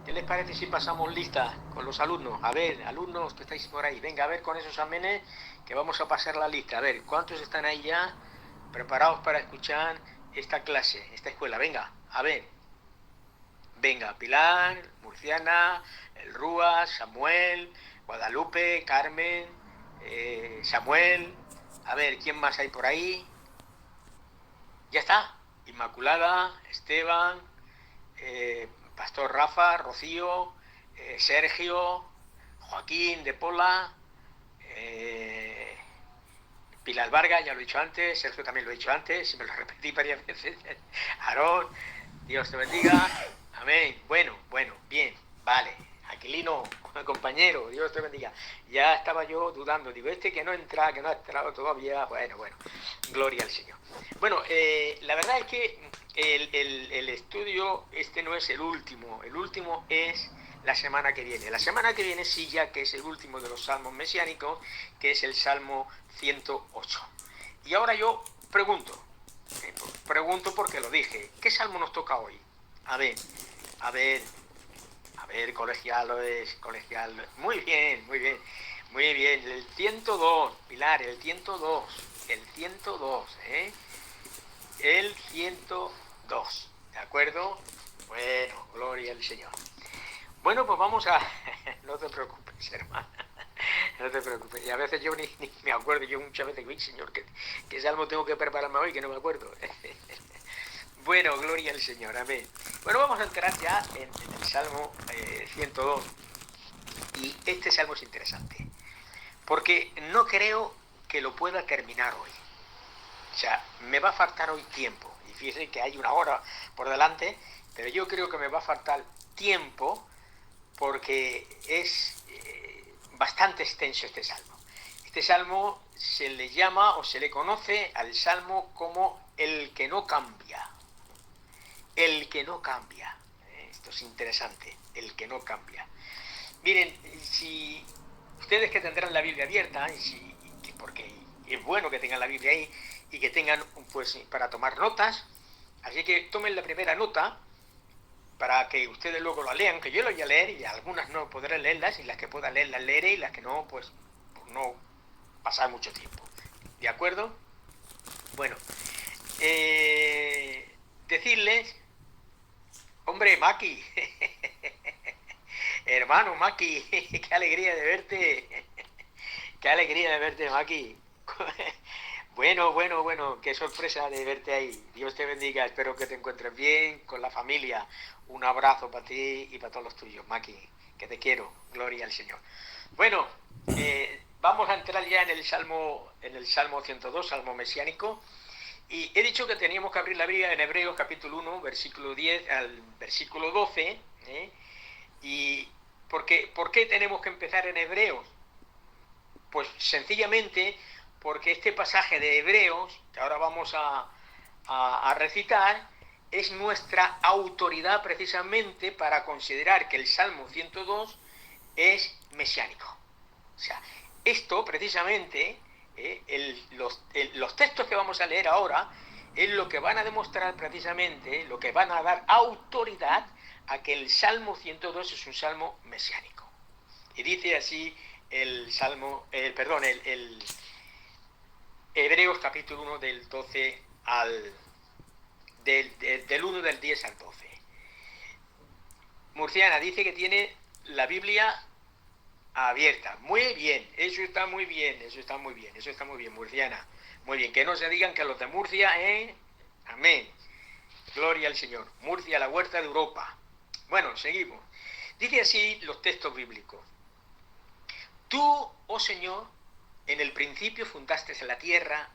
¿Qué les parece si pasamos lista con los alumnos? A ver, alumnos que estáis por ahí, venga, a ver con esos amenes que vamos a pasar la lista. A ver, ¿cuántos están ahí ya preparados para escuchar esta clase, esta escuela? Venga, a ver. Venga, Pilar, Murciana, el Rúa, Samuel, Guadalupe, Carmen, Samuel. A ver, ¿quién más hay por ahí? Ya está. Inmaculada, Esteban, Pastor Rafa, Rocío, Sergio, Joaquín de Pola, eh, Pilar Vargas, ya lo he dicho antes, Sergio también lo he dicho antes, si me lo repetí varias veces. Aarón, Dios te bendiga. Amén. Bueno, bien, vale. Aquilino, compañero, Dios te bendiga. Ya estaba yo dudando, digo, este que no entra, que no ha entrado todavía. Bueno, gloria al Señor. Bueno, la verdad es que el estudio este no es el último es la semana que viene. La semana que viene sí, ya que es el último de los salmos mesiánicos, que es el Salmo 108. Y ahora yo pregunto porque lo dije, ¿qué salmo nos toca hoy? A ver, a ver, colegiales, muy bien, el 102, Pilar, el 102, ¿eh? El 102, ¿de acuerdo? Bueno, gloria al Señor. Bueno, pues vamos a... No te preocupes, hermana. No te preocupes. Y a veces yo ni me acuerdo. Yo muchas veces digo, Señor, ¿qué salmo tengo que prepararme hoy? Que no me acuerdo. Bueno, gloria al Señor. Amén. Bueno, vamos a entrar ya en el Salmo 102. Y este salmo es interesante. Porque no creo que lo pueda terminar hoy. O sea, me va a faltar hoy tiempo. Y fíjense que hay una hora por delante, pero yo creo que me va a faltar tiempo porque es bastante extenso este salmo. Este salmo se le llama o se le conoce al salmo como el que no cambia. El que no cambia. Esto es interesante, el que no cambia. Miren, si ustedes que tendrán la Biblia abierta, porque es bueno que tengan la Biblia ahí y que tengan pues para tomar notas, así que tomen la primera nota para que ustedes luego la lean, que yo lo voy a leer y algunas no podré leerlas y las que pueda leer las leeré y las que no, pues no pasar mucho tiempo. ¿De acuerdo? Bueno, decirles, hombre, Maki, hermano Maki, qué alegría de verte, qué alegría de verte, Maki. Bueno, qué sorpresa de verte ahí. Dios te bendiga, espero que te encuentres bien con la familia. Un abrazo para ti y para todos los tuyos, Maki, que te quiero. Gloria al Señor. Bueno, vamos a entrar ya en el Salmo 102, Salmo mesiánico. Y he dicho que teníamos que abrir la Biblia en Hebreos capítulo 1, versículo 10 al versículo 12. ¿Y por qué tenemos que empezar en Hebreos? Pues sencillamente porque este pasaje de Hebreos, que ahora vamos a recitar, es nuestra autoridad precisamente para considerar que el Salmo 102 es mesiánico. O sea, esto precisamente, los textos que vamos a leer ahora, es lo que van a demostrar precisamente, lo que van a dar autoridad a que el Salmo 102 es un salmo mesiánico. Y dice así el Salmo, el Hebreos capítulo 1 del 12 del 1 del 10 al 12. Murciana dice que tiene la Biblia abierta. Muy bien, eso está muy bien, Murciana. Muy bien, que no se digan que los de Murcia, amén. Gloria al Señor. Murcia, la huerta de Europa. Bueno, seguimos. Dice así los textos bíblicos. Tú, oh Señor, en el principio fundaste la tierra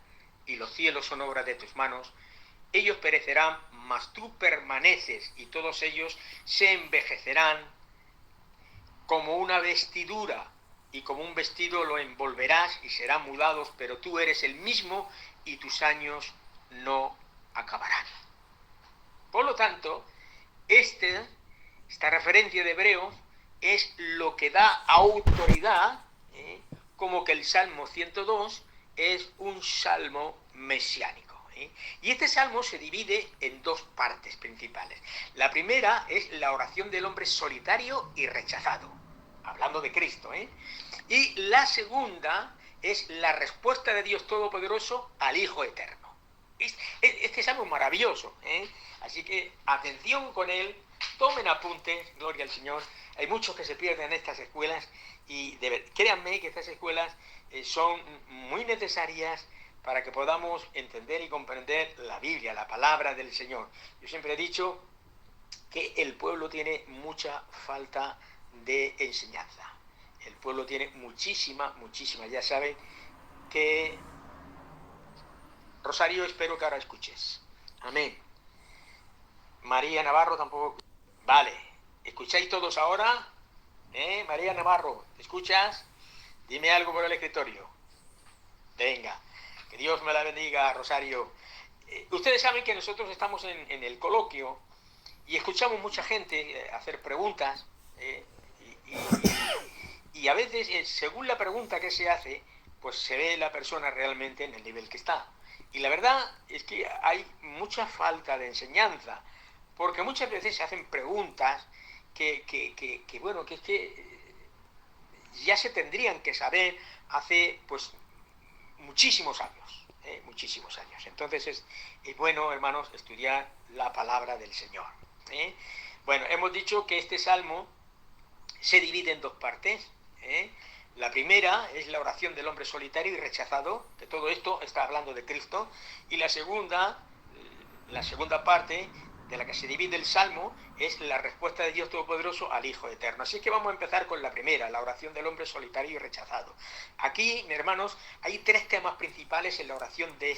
y los cielos son obra de tus manos. Ellos perecerán, mas tú permaneces y todos ellos se envejecerán como una vestidura y como un vestido lo envolverás y serán mudados, pero tú eres el mismo y tus años no acabarán. Por lo tanto, esta referencia de Hebreos es lo que da autoridad, como que el Salmo 102 es un salmo mesiánico. ¿eh? Y este salmo se divide en dos partes principales. La primera es la oración del hombre solitario y rechazado, hablando de Cristo, ¿eh? Y la segunda es la respuesta de Dios Todopoderoso al Hijo Eterno. Este salmo es maravilloso, ¿eh? Así que atención con él, tomen apuntes, gloria al Señor. Hay muchos que se pierden en estas escuelas y créanme que estas escuelas son muy necesarias para que podamos entender y comprender la Biblia, la palabra del Señor. Yo siempre he dicho que el pueblo tiene mucha falta de enseñanza. El pueblo tiene muchísima. Ya saben que... Rosario, espero que ahora escuches. Amén. María Navarro tampoco... Vale. ¿Escucháis todos ahora? María Navarro, ¿te escuchas? Dime algo por el escritorio. Venga. Que Dios me la bendiga, Rosario. Ustedes saben que nosotros estamos en el coloquio y escuchamos mucha gente hacer preguntas y a veces, según la pregunta que se hace, pues se ve la persona realmente en el nivel que está. Y la verdad es que hay mucha falta de enseñanza, porque muchas veces se hacen preguntas que ya se tendrían que saber hace pues muchísimos años, muchísimos años. Entonces es bueno, hermanos, estudiar la palabra del Señor. Bueno, hemos dicho que este salmo se divide en dos partes. La primera es la oración del hombre solitario y rechazado, que todo esto está hablando de Cristo, y la segunda parte de la que se divide el Salmo es la respuesta de Dios Todopoderoso al Hijo Eterno. Así que vamos a empezar con la primera, la oración del hombre solitario y rechazado. Aquí, mis hermanos, hay tres temas principales en la oración de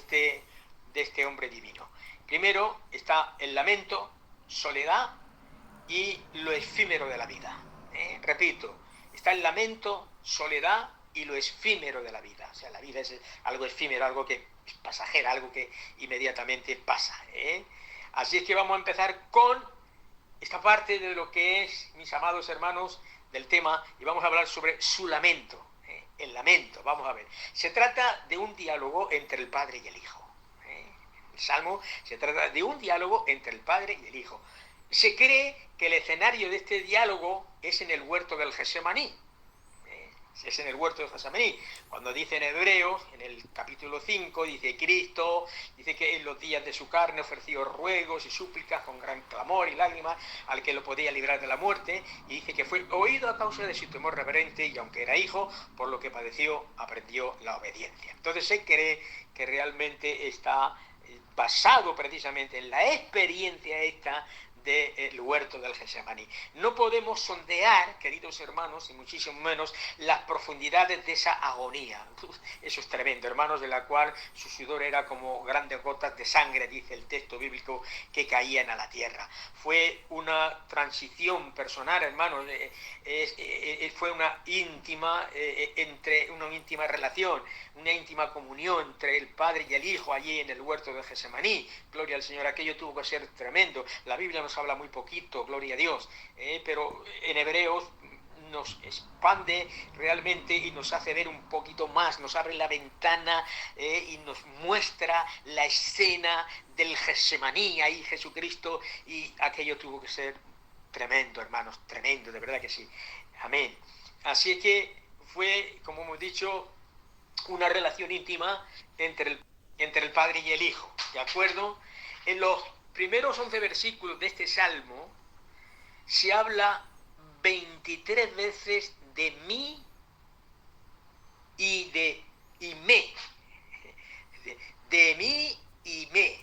este hombre divino. Primero está el lamento, soledad y lo efímero de la vida. Repito, está el lamento, soledad y lo efímero de la vida. O sea, la vida es algo efímero, algo que es pasajera, algo que inmediatamente pasa. Así es que vamos a empezar con esta parte de lo que es, mis amados hermanos, del tema, y vamos a hablar sobre su lamento. El lamento, vamos a ver. Se trata de un diálogo entre el Padre y el Hijo. El Salmo se trata de un diálogo entre el Padre y el Hijo. Se cree que el escenario de este diálogo es en el huerto del Getsemaní. Es en el huerto del Getsemaní. Cuando dice en Hebreos, en el capítulo 5, dice Cristo, dice que en los días de su carne ofreció ruegos y súplicas con gran clamor y lágrimas al que lo podía librar de la muerte, y dice que fue oído a causa de su temor reverente, y aunque era hijo, por lo que padeció, aprendió la obediencia. Entonces se cree que realmente está basado precisamente en la experiencia esta del huerto del Getsemaní. No podemos sondear, queridos hermanos, y muchísimo menos las profundidades de esa agonía. Eso es tremendo, hermanos, de la cual su sudor era como grandes gotas de sangre, dice el texto bíblico, que caían a la tierra. Fue una transición personal, hermanos, fue una íntima relación, una íntima comunión entre el Padre y el Hijo allí en el huerto de Getsemaní. Gloria al Señor, aquello tuvo que ser tremendo. La Biblia nos habla muy poquito, gloria a Dios, pero en Hebreos nos expande realmente y nos hace ver un poquito más, nos abre la ventana y nos muestra la escena del Getsemaní, ahí Jesucristo, y aquello tuvo que ser tremendo, hermanos, tremendo, de verdad que sí. Amén. Así es que fue, como hemos dicho, una relación íntima entre el Padre y el Hijo, ¿de acuerdo? En los primeros 11 versículos de este Salmo se habla 23 veces de mí y me. De mí y me.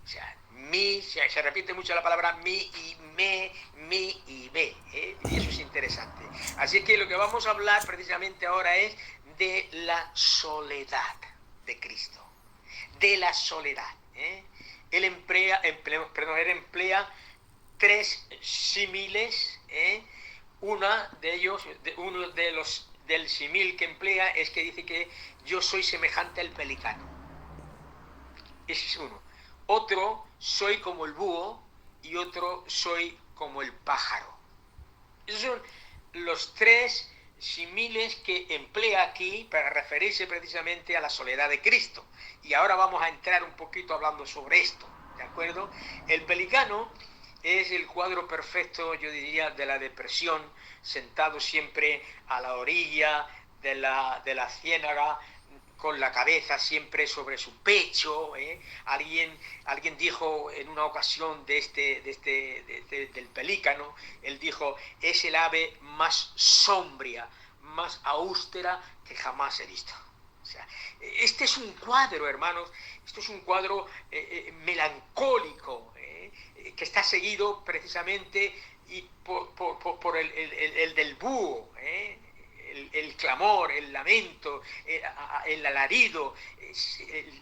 O sea, se repite mucho la palabra mí y me, y eso es interesante. Así que lo que vamos a hablar precisamente ahora es de la soledad de Cristo. De la soledad. Él emplea tres símiles. Uno del símil que emplea es que dice que yo soy semejante al pelicano. Ese es uno. Otro, soy como el búho, y otro, soy como el pájaro. Esos son los tres similes que emplea aquí para referirse precisamente a la soledad de Cristo. Y ahora vamos a entrar un poquito hablando sobre esto, ¿de acuerdo? El pelicano es el cuadro perfecto, yo diría, de la depresión, sentado siempre a la orilla de la ciénaga, con la cabeza siempre sobre su pecho. Alguien dijo en una ocasión del pelícano, él dijo, es el ave más sombria, más austera que jamás he visto. O sea, este es un cuadro, hermanos, esto es un cuadro melancólico, que está seguido precisamente por el del búho, el clamor, el lamento, el alarido,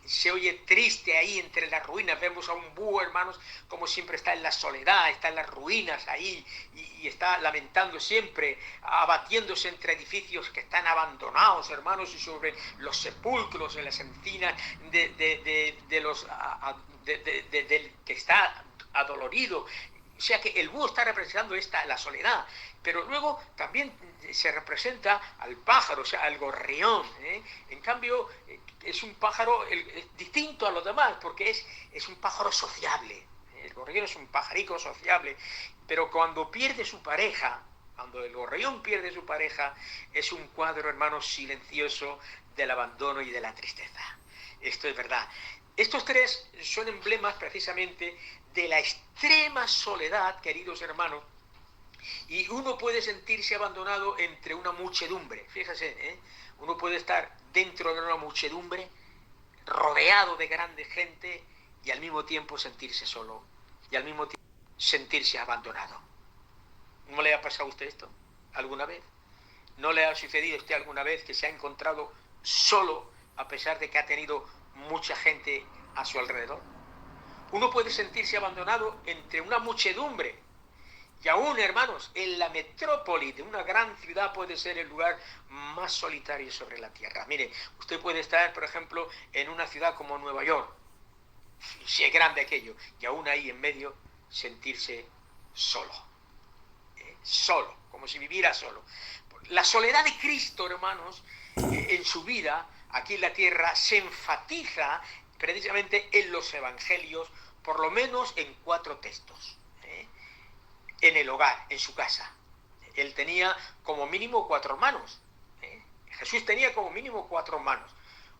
se oye triste ahí entre las ruinas. Vemos a un búho, hermanos, como siempre está en la soledad, está en las ruinas ahí, y está lamentando siempre, abatiéndose entre edificios que están abandonados, hermanos, y sobre los sepulcros en las encinas del que está adolorido. O sea que el búho está representando la soledad, pero luego también se representa al pájaro, o sea, al gorrión. En cambio, es un pájaro distinto a los demás, porque es un pájaro sociable. El gorrión es un pajarico sociable, pero cuando pierde su pareja, cuando el gorrión pierde su pareja, es un cuadro, hermanos, silencioso del abandono y de la tristeza. Esto es verdad. Estos tres son emblemas precisamente de la extrema soledad, queridos hermanos, y uno puede sentirse abandonado entre una muchedumbre. Fíjese, uno puede estar dentro de una muchedumbre, rodeado de grande gente, y al mismo tiempo sentirse solo, y al mismo tiempo sentirse abandonado. ¿No le ha pasado a usted esto alguna vez? ¿No le ha sucedido a usted alguna vez que se ha encontrado solo a pesar de que ha tenido mucha gente a su alrededor? Uno puede sentirse abandonado entre una muchedumbre, y aún, hermanos, en la metrópoli de una gran ciudad puede ser el lugar más solitario sobre la tierra. Mire, usted puede estar, por ejemplo, en una ciudad como Nueva York, si es grande aquello, y aún ahí en medio sentirse solo, solo, como si viviera solo. La soledad de Cristo, hermanos, en su vida, aquí en la tierra, se enfatiza precisamente en los evangelios, por lo menos en 4 textos. En el hogar, en su casa. Él tenía como mínimo 4 hermanos. Jesús tenía como mínimo 4 hermanos.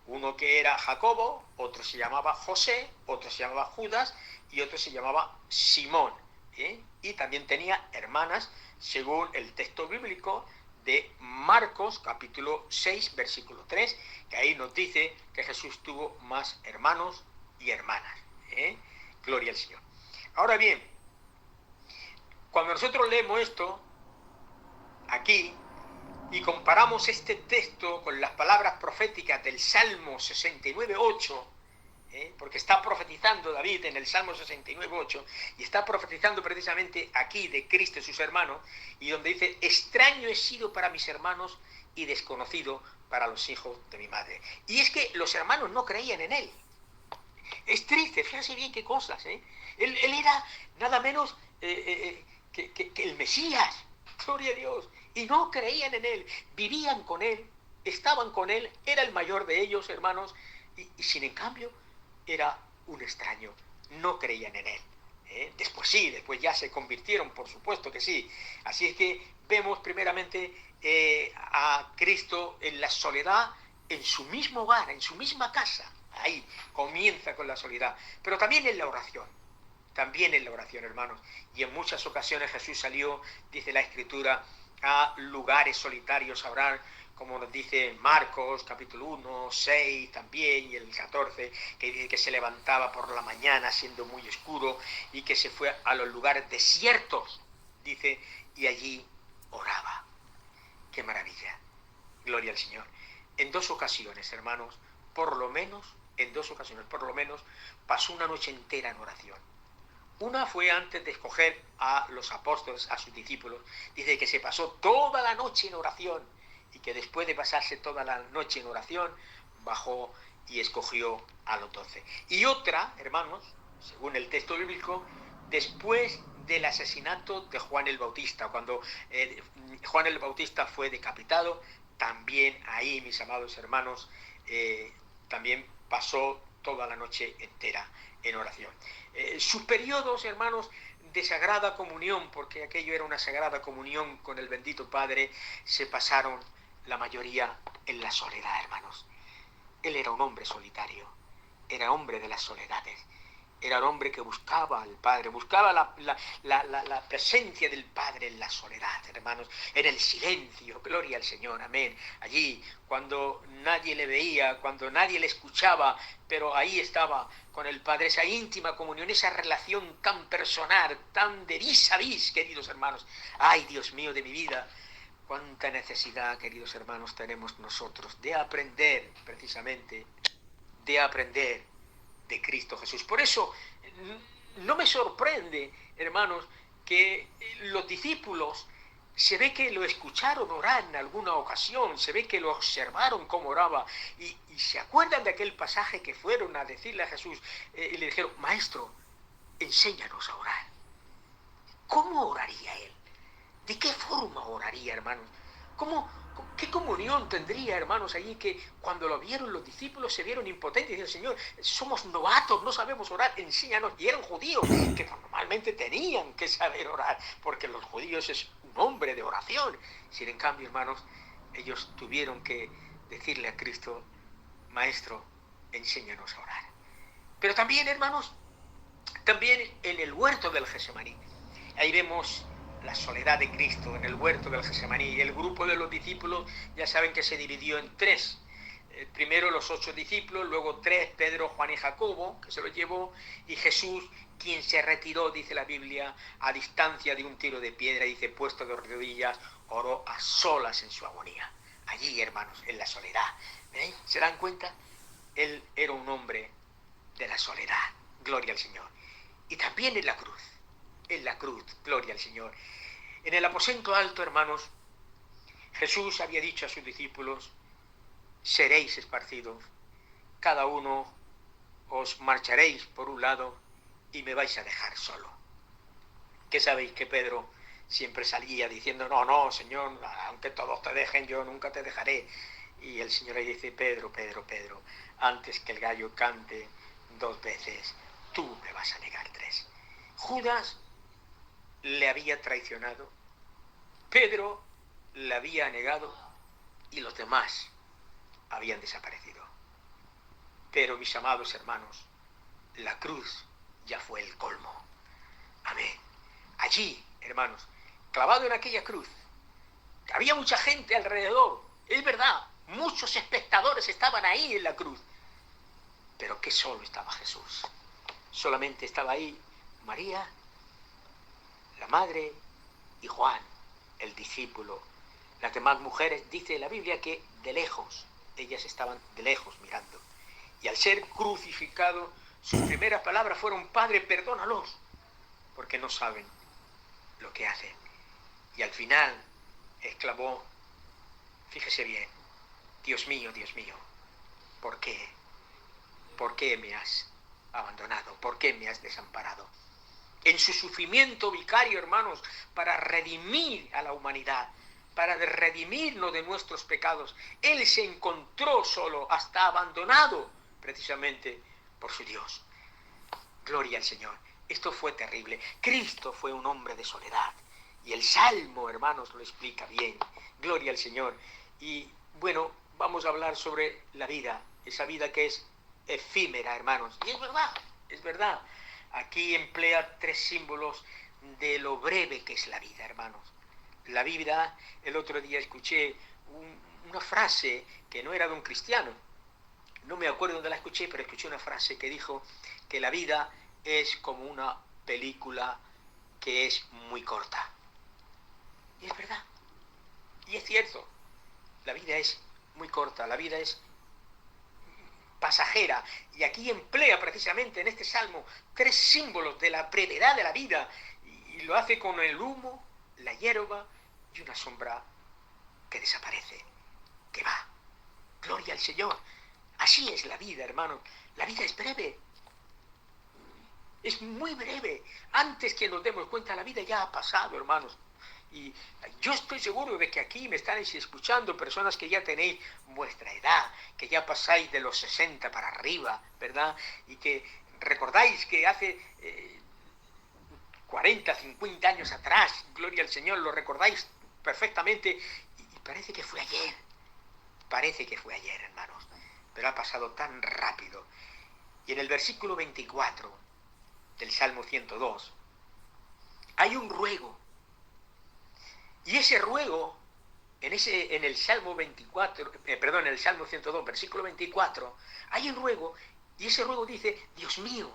Uno que era Jacobo, otro se llamaba José, otro se llamaba Judas y otro se llamaba Simón. Y también tenía hermanas, según el texto bíblico de Marcos, capítulo 6, versículo 3, que ahí nos dice que Jesús tuvo más hermanos y hermanas. Gloria al Señor. Ahora bien, cuando nosotros leemos esto aquí y comparamos este texto con las palabras proféticas del Salmo 69:8, porque está profetizando David en el Salmo 69:8, y está profetizando precisamente aquí de Cristo y sus hermanos, y donde dice, extraño he sido para mis hermanos y desconocido para los hijos de mi madre. Y es que los hermanos no creían en él. Es triste, fíjense bien qué cosas. Él era nada menos que el Mesías, gloria a Dios, y no creían en él, vivían con él, estaban con él, era el mayor de ellos, hermanos, y sin en cambio era un extraño, no creían en él. Después sí, después ya se convirtieron, por supuesto que sí. Así es que vemos primeramente a Cristo en la soledad, en su mismo hogar, en su misma casa. Ahí comienza con la soledad, pero también en la oración. También en la oración, hermanos. Y en muchas ocasiones Jesús salió, dice la Escritura, a lugares solitarios a orar, como nos dice Marcos, capítulo 1, 6 también, y el 14, que dice que se levantaba por la mañana siendo muy oscuro y que se fue a los lugares desiertos, dice, y allí oraba. ¡Qué maravilla! Gloria al Señor. En 2 ocasiones, hermanos, por lo menos, pasó una noche entera en oración. Una fue antes de escoger a los apóstoles, a sus discípulos. Dice que se pasó toda la noche en oración y que después de pasarse toda la noche en oración, bajó y escogió a los 12. Y otra, hermanos, según el texto bíblico, después del asesinato de Juan el Bautista. Cuando Juan el Bautista fue decapitado, también ahí, mis amados hermanos, también pasó toda la noche entera en oración. Sus periodos, hermanos, de sagrada comunión, porque aquello era una sagrada comunión con el bendito Padre, se pasaron la mayoría en la soledad, hermanos. Él era un hombre solitario, era hombre de las soledades, era un hombre que buscaba al Padre, buscaba la presencia del Padre en la soledad, hermanos, en el silencio, gloria al Señor, amén. Allí, cuando nadie le veía, cuando nadie le escuchaba, pero ahí estaba con el Padre, esa íntima comunión, esa relación tan personal, tan de vis a vis, queridos hermanos. Ay, Dios mío de mi vida, cuánta necesidad, queridos hermanos, tenemos nosotros de aprender, precisamente, de aprender de Cristo Jesús. Por eso no me sorprende, hermanos, que los discípulos se ve que lo escucharon orar en alguna ocasión, se ve que lo observaron cómo oraba y se acuerdan de aquel pasaje que fueron a decirle a Jesús y le dijeron: Maestro, enséñanos a orar. ¿Cómo oraría él? ¿De qué forma oraría, hermanos? ¿Qué comunión tendría, hermanos, allí, que cuando lo vieron los discípulos se vieron impotentes y dijeron: Señor, somos novatos, no sabemos orar, enséñanos? Y eran judíos que normalmente tenían que saber orar, porque los judíos es un hombre de oración. Sin en cambio, hermanos, ellos tuvieron que decirle a Cristo: Maestro, enséñanos a orar. Pero también, hermanos, también en el huerto del Getsemaní, ahí vemos la soledad de Cristo en el huerto del Getsemaní. El grupo de los discípulos, ya saben que se dividió en tres. Primero los 8 discípulos, luego 3, Pedro, Juan y Jacobo, que se los llevó, y Jesús, quien se retiró, dice la Biblia, a distancia de un tiro de piedra, dice, puesto de rodillas, oró a solas en su agonía. Allí, hermanos, en la soledad. ¿Ven? ¿Se dan cuenta? Él era un hombre de la soledad. Gloria al Señor. Y también en la cruz, gloria al Señor. En el aposento alto, hermanos, Jesús había dicho a sus discípulos: seréis esparcidos, cada uno os marcharéis por un lado y me vais a dejar solo. ¿Qué sabéis? Que Pedro siempre salía diciendo: no, no, Señor, aunque todos te dejen, yo nunca te dejaré. Y el Señor le dice: Pedro, Pedro, Pedro, antes que el gallo cante 2 veces, tú me vas a negar 3. Judas le había traicionado, Pedro le había negado y los demás habían desaparecido. Pero, mis amados hermanos, la cruz ya fue el colmo. Amén. Allí, hermanos, clavado en aquella cruz, había mucha gente alrededor, es verdad, muchos espectadores estaban ahí en la cruz, pero que solo estaba Jesús. Solamente estaba ahí María, la madre, y Juan, el discípulo. Las demás mujeres, dice la Biblia, que de lejos, ellas estaban de lejos mirando. Y al ser crucificado, sus primeras palabras fueron: Padre, perdónalos, porque no saben lo que hacen. Y al final exclamó, fíjese bien: Dios mío, ¿por qué? ¿Por qué me has abandonado? ¿Por qué me has desamparado? En su sufrimiento vicario, hermanos, para redimir a la humanidad, para redimirnos de nuestros pecados, Él se encontró solo, hasta abandonado, precisamente por su Dios. Gloria al Señor. Esto fue terrible. Cristo fue un hombre de soledad. Y el Salmo, hermanos, lo explica bien. Gloria al Señor. Y bueno, vamos a hablar sobre la vida, esa vida que es efímera, hermanos. Y es verdad. Aquí emplea 3 símbolos de lo breve que es la vida, hermanos. La vida, el otro día escuché una frase que no era de un cristiano. No me acuerdo dónde la escuché, pero escuché una frase que dijo que la vida es como una película que es muy corta. Y es verdad. Y es cierto. La vida es muy corta, la vida es pasajera. Y aquí emplea precisamente en este salmo 3 símbolos de la brevedad de la vida. Y lo hace con el humo, la hierba y una sombra que desaparece, que va. Gloria al Señor. Así es la vida, hermanos. La vida es breve. Es muy breve. Antes que nos demos cuenta, la vida ya ha pasado, hermanos. Y yo estoy seguro de que aquí me están escuchando personas que ya tenéis vuestra edad, que ya pasáis de los 60 para arriba, ¿verdad? Y que recordáis que hace 40, 50 años atrás, gloria al Señor, lo recordáis perfectamente. Y parece que fue ayer. Parece que fue ayer, hermanos. Pero ha pasado tan rápido. Y en el versículo 24 del Salmo 102 hay un ruego. Y ese ruego, en el Salmo 24, en el Salmo 102, versículo 24, hay un ruego, y ese ruego dice: Dios mío,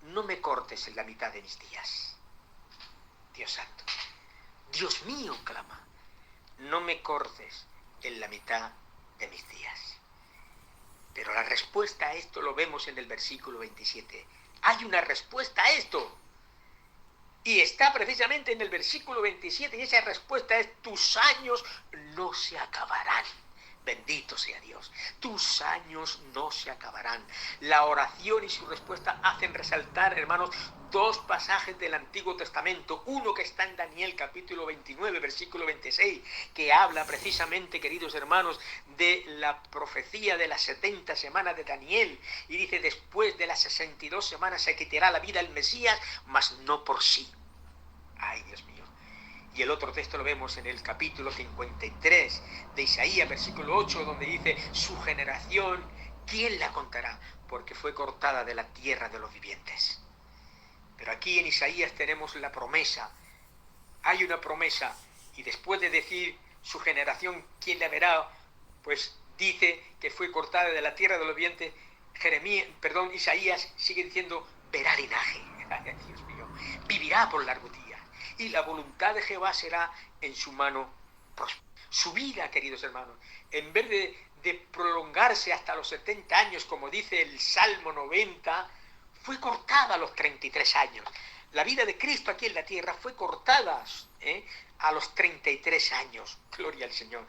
no me cortes en la mitad de mis días. Dios santo. Dios mío, clama, no me cortes en la mitad de mis días. Pero la respuesta a esto lo vemos en el versículo 27. Hay una respuesta a esto. Y está precisamente en el versículo 27, y esa respuesta es: tus años no se acabarán. Bendito sea Dios. Tus años no se acabarán. La oración y su respuesta hacen resaltar, hermanos, dos pasajes del Antiguo Testamento. Uno que está en Daniel capítulo 29, versículo 26, que habla precisamente, queridos hermanos, de la profecía de las 70 semanas de Daniel. Y dice: después de las 62 semanas se quitará la vida el Mesías, mas no por sí. Ay, Dios mío. Y el otro texto lo vemos en el capítulo 53 de Isaías, versículo 8, donde dice: su generación, ¿quién la contará? Porque fue cortada de la tierra de los vivientes. Pero aquí en Isaías tenemos la promesa. Hay una promesa. Y después de decir su generación, ¿quién la verá? Pues dice que fue cortada de la tierra de los vivientes. Isaías sigue diciendo: verá linaje. Ay, Dios mío. Vivirá por largo día. Y la voluntad de Jehová será en su mano próspera. Su vida, queridos hermanos, en vez de prolongarse hasta los 70 años, como dice el Salmo 90, fue cortada a los 33 años. La vida de Cristo aquí en la tierra fue cortada a los 33 años. Gloria al Señor.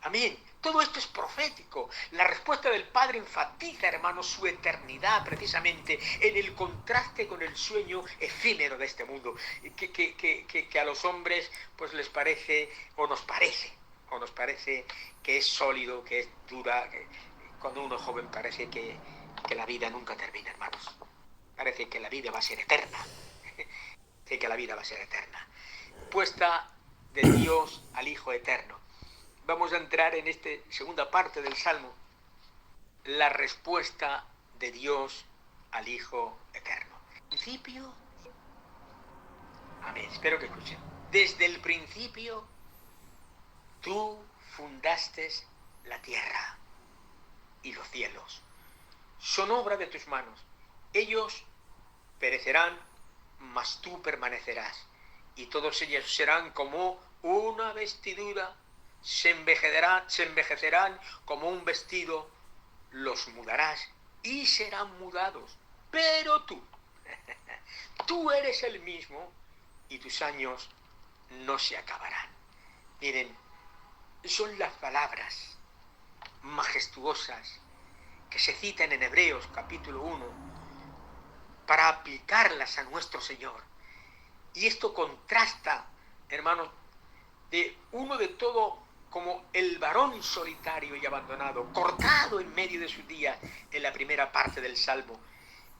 Amén. Todo esto es profético. La respuesta del Padre enfatiza, hermanos, su eternidad precisamente en el contraste con el sueño efímero de este mundo, que a los hombres pues les parece, o nos parece que es sólido, que es dura, que cuando uno es joven parece que la vida nunca termina, hermanos. Parece que la vida va a ser eterna. Parece que la vida va a ser eterna. Respuesta de Dios al Hijo eterno. Vamos a entrar en esta segunda parte del Salmo, la respuesta de Dios al Hijo eterno. Principio, amén, espero que escuchen. Desde el principio, tú fundaste la tierra y los cielos. Son obra de tus manos. Ellos perecerán, mas tú permanecerás. Y todos ellos serán como una vestidura. Se envejecerán como un vestido, los mudarás y serán mudados. Pero tú eres el mismo y tus años no se acabarán. Miren, son las palabras majestuosas que se citan en Hebreos capítulo 1 para aplicarlas a nuestro Señor. Y esto contrasta, hermanos, de uno de todo como el varón solitario y abandonado, cortado en medio de sus días, en la primera parte del Salmo.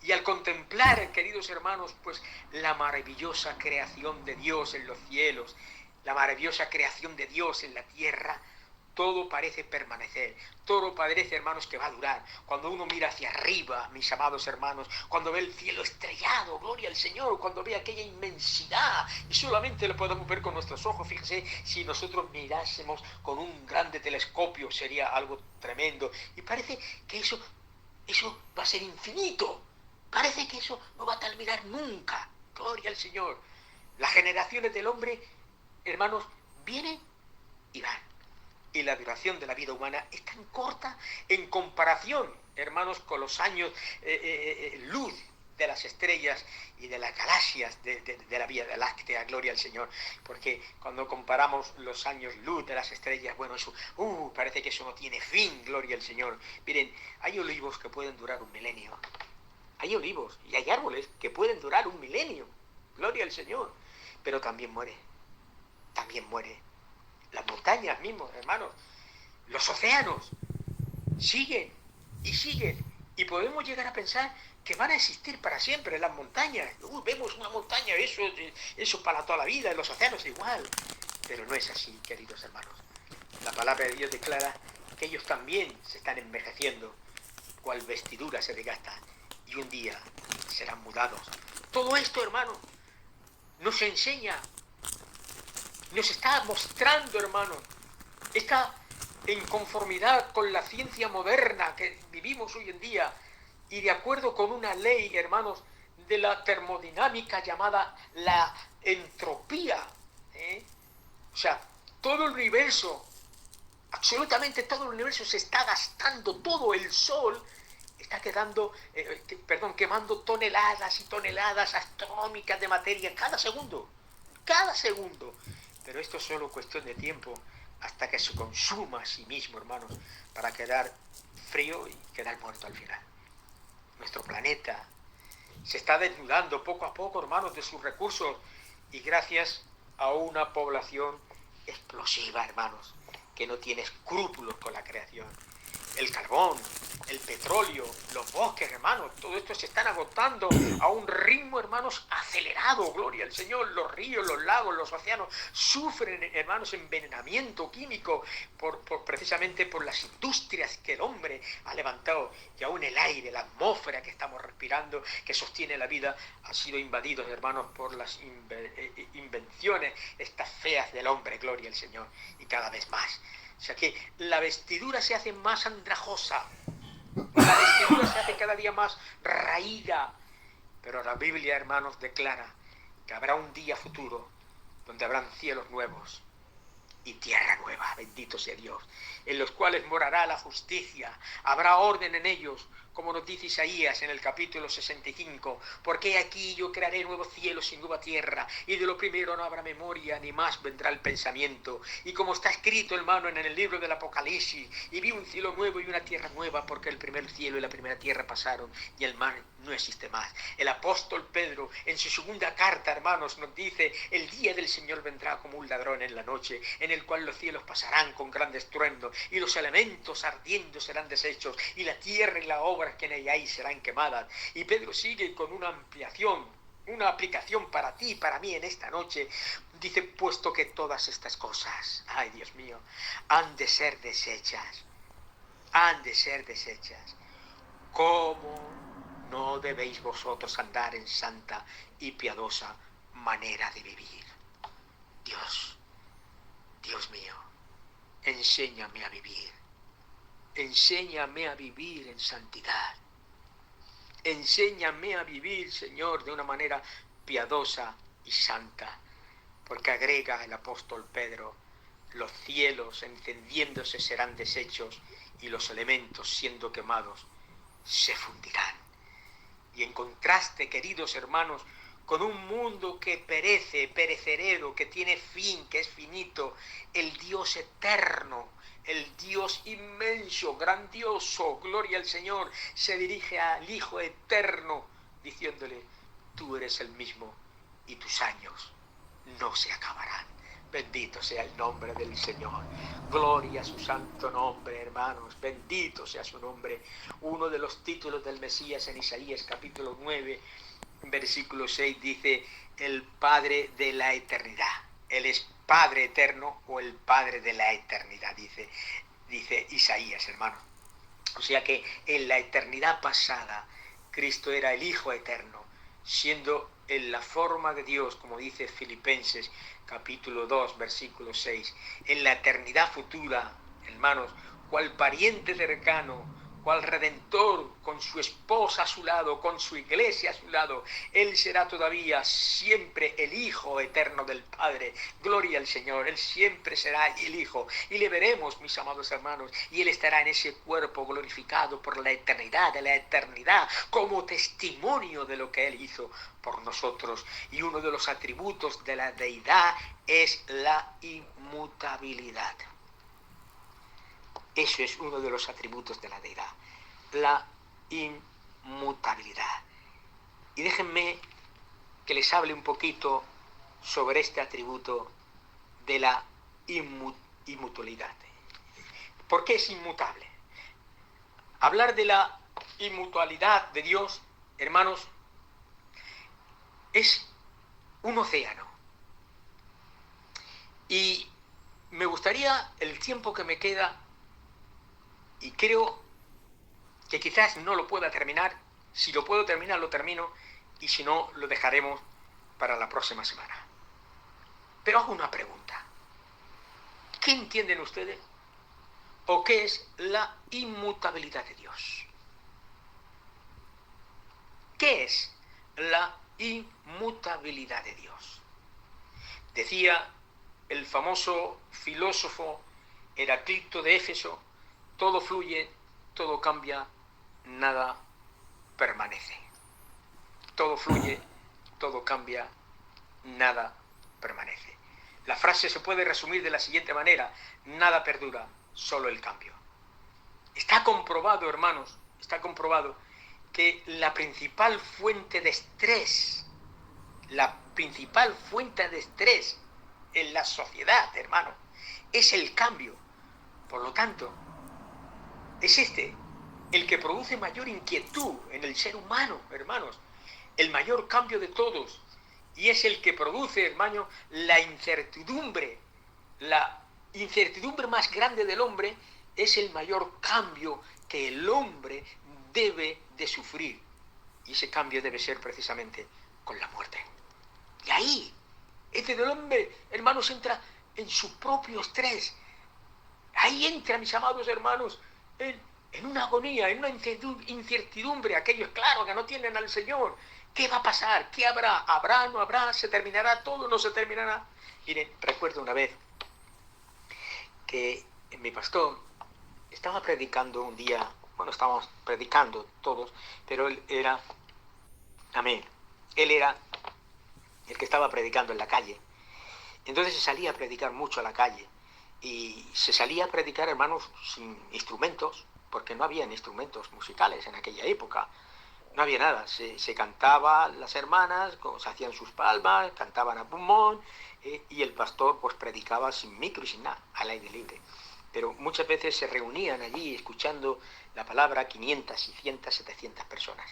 Y al contemplar, queridos hermanos, pues la maravillosa creación de Dios en los cielos, la maravillosa creación de Dios en la tierra, todo parece permanecer, todo parece, hermanos, que va a durar. Cuando uno mira hacia arriba, mis amados hermanos, cuando ve el cielo estrellado, gloria al Señor, cuando ve aquella inmensidad, y solamente lo podemos ver con nuestros ojos. Fíjese, si nosotros mirásemos con un grande telescopio, sería algo tremendo. Y parece que eso va a ser infinito. Parece que eso no va a terminar nunca. Gloria al Señor. Las generaciones del hombre, hermanos, vienen y van. Y la duración de la vida humana es tan corta en comparación, hermanos, con los años luz de las estrellas y de las galaxias de la Vía Láctea. Gloria al Señor. Porque cuando comparamos los años luz de las estrellas, bueno, eso parece que eso no tiene fin. Gloria al Señor. Miren, hay olivos que pueden durar un milenio. hay olivos y hay árboles que pueden durar 1 milenio. Gloria al Señor. Pero también muere. También muere. Las montañas mismos, hermanos. Los océanos siguen y siguen. Y podemos llegar a pensar que van a existir para siempre las montañas. Vemos una montaña, eso para toda la vida, en los océanos igual. Pero no es así, queridos hermanos. La palabra de Dios declara que ellos también se están envejeciendo, cual vestidura se desgasta, y un día serán mudados. Todo esto, hermanos, nos enseña, nos está mostrando, hermanos, está en conformidad con la ciencia moderna que vivimos hoy en día y de acuerdo con una ley, hermanos, de la termodinámica llamada la entropía. O sea, todo el universo, absolutamente todo el universo se está gastando, todo el sol está quemando toneladas y toneladas astronómicas de materia cada segundo. Pero esto es solo cuestión de tiempo hasta que se consuma a sí mismo, hermanos, para quedar frío y quedar muerto al final. Nuestro planeta se está desnudando poco a poco, hermanos, de sus recursos y gracias a una población explosiva, hermanos, que no tiene escrúpulos con la creación. El carbón, el petróleo, los bosques, hermanos, todo esto se están agotando a un ritmo, hermanos, acelerado, gloria al Señor. Los ríos, los lagos, los océanos sufren, hermanos, envenenamiento químico precisamente por las industrias que el hombre ha levantado. Y aún el aire, la atmósfera que estamos respirando, que sostiene la vida, ha sido invadido, hermanos, por las invenciones estas feas del hombre, gloria al Señor, y cada vez más. O sea que la vestidura se hace más andrajosa, la vestidura se hace cada día más raída, pero la Biblia, hermanos, declara que habrá un día futuro donde habrán cielos nuevos y tierra nueva, bendito sea Dios, en los cuales morará la justicia, habrá orden en ellos, como nos dice Isaías en el capítulo 65, porque aquí yo crearé nuevos cielos y nueva tierra, y de lo primero no habrá memoria, ni más vendrá el pensamiento. Y como está escrito, hermano, en el libro del Apocalipsis, y vi un cielo nuevo y una tierra nueva, porque el primer cielo y la primera tierra pasaron, y el mar no existe más. El apóstol Pedro, en su segunda carta, hermanos, nos dice, el día del Señor vendrá como un ladrón en la noche, en el cual los cielos pasarán con gran estruendo, y los elementos ardiendo serán deshechos, y la tierra y la obra que en ella hay serán quemadas. Y Pedro sigue con una ampliación, una aplicación para ti y para mí en esta noche. Dice, puesto que todas estas cosas, ay Dios mío, han de ser deshechas, ¿cómo no debéis vosotros andar en santa y piadosa manera de vivir? Dios mío, enséñame a vivir. Enséñame a vivir en santidad. Enséñame a vivir, Señor, de una manera piadosa y santa. Porque agrega el apóstol Pedro, los cielos encendiéndose serán deshechos y los elementos siendo quemados se fundirán. Y en contraste, queridos hermanos, con un mundo que perece, perecedero, que tiene fin, que es finito, el Dios eterno, el Dios inmenso, grandioso, gloria al Señor, se dirige al Hijo eterno, diciéndole, tú eres el mismo y tus años no se acabarán. Bendito sea el nombre del Señor. Gloria a su santo nombre, hermanos. Bendito sea su nombre. Uno de los títulos del Mesías en Isaías capítulo 9, versículo 6 dice, el Padre de la eternidad. Él es Padre eterno o el Padre de la eternidad, dice Isaías, hermano. O sea que en la eternidad pasada, Cristo era el Hijo eterno, siendo en la forma de Dios, como dice Filipenses capítulo 2, versículo 6. En la eternidad futura, hermanos, cual pariente cercano, cual redentor, con su esposa a su lado, con su iglesia a su lado, Él será todavía siempre el Hijo eterno del Padre. Gloria al Señor, Él siempre será el Hijo. Y le veremos, mis amados hermanos, y Él estará en ese cuerpo glorificado por la eternidad de la eternidad, como testimonio de lo que Él hizo por nosotros. Y uno de los atributos de la deidad es la inmutabilidad. Eso es uno de los atributos de la deidad, la inmutabilidad. inmutabilidad. Y déjenme que les hable un poquito sobre este atributo de la inmutabilidad. ¿Por qué es inmutable? Hablar de la inmutabilidad de Dios, hermanos, es un océano. Y me gustaría, el tiempo que me queda, y creo que quizás no lo pueda terminar, si lo puedo terminar, lo termino, y si no, lo dejaremos para la próxima semana. Pero hago una pregunta. ¿Qué entienden ustedes? ¿O qué es la inmutabilidad de Dios? ¿Qué es la inmutabilidad de Dios? Decía el famoso filósofo Heraclito de Éfeso, todo fluye, todo cambia, nada permanece. Todo fluye, todo cambia, nada permanece. La frase se puede resumir de la siguiente manera: nada perdura, solo el cambio. Está comprobado, hermanos, está comprobado que la principal fuente de estrés en la sociedad, hermano, es el cambio. Por lo tanto, es el que produce mayor inquietud en el ser humano, hermanos, el mayor cambio de todos, y es el que produce, hermano, la incertidumbre más grande del hombre, es el mayor cambio que el hombre debe de sufrir, y ese cambio debe ser precisamente con la muerte. Y ahí, del hombre, hermanos, entra en su propio estrés. Ahí entra, mis amados hermanos, en una agonía, en una incertidumbre. Aquellos, claro, que no tienen al Señor. ¿Qué va a pasar? ¿Qué habrá? ¿Habrá? ¿No habrá? ¿Se terminará todo? ¿No se terminará? Miren, recuerdo una vez que mi pastor estaba predicando un día. Bueno, estábamos predicando todos, pero él era el que estaba predicando en la calle. Entonces se salía a predicar mucho a la calle. Y se salía a predicar, hermanos, sin instrumentos, porque no habían instrumentos musicales en aquella época. No había nada. Se cantaban las hermanas, se hacían sus palmas, cantaban a pulmón, y el pastor pues predicaba sin micro y sin nada, al aire libre. Pero muchas veces se reunían allí escuchando la palabra 500, 600, 700 personas.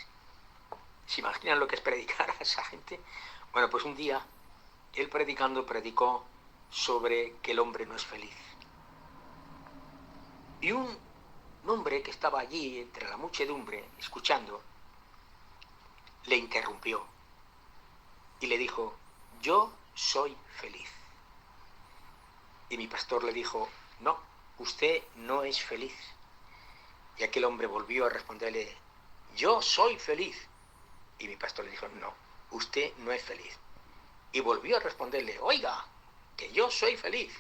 ¿Se imaginan lo que es predicar a esa gente? Bueno, pues un día él predicó sobre que el hombre no es feliz. Y un hombre que estaba allí entre la muchedumbre escuchando le interrumpió y le dijo: yo soy feliz. Y mi pastor le dijo: no, usted no es feliz. Y aquel hombre volvió a responderle: yo soy feliz. Y mi pastor le dijo: no, usted no es feliz. Y volvió a responderle: oiga, que yo soy feliz.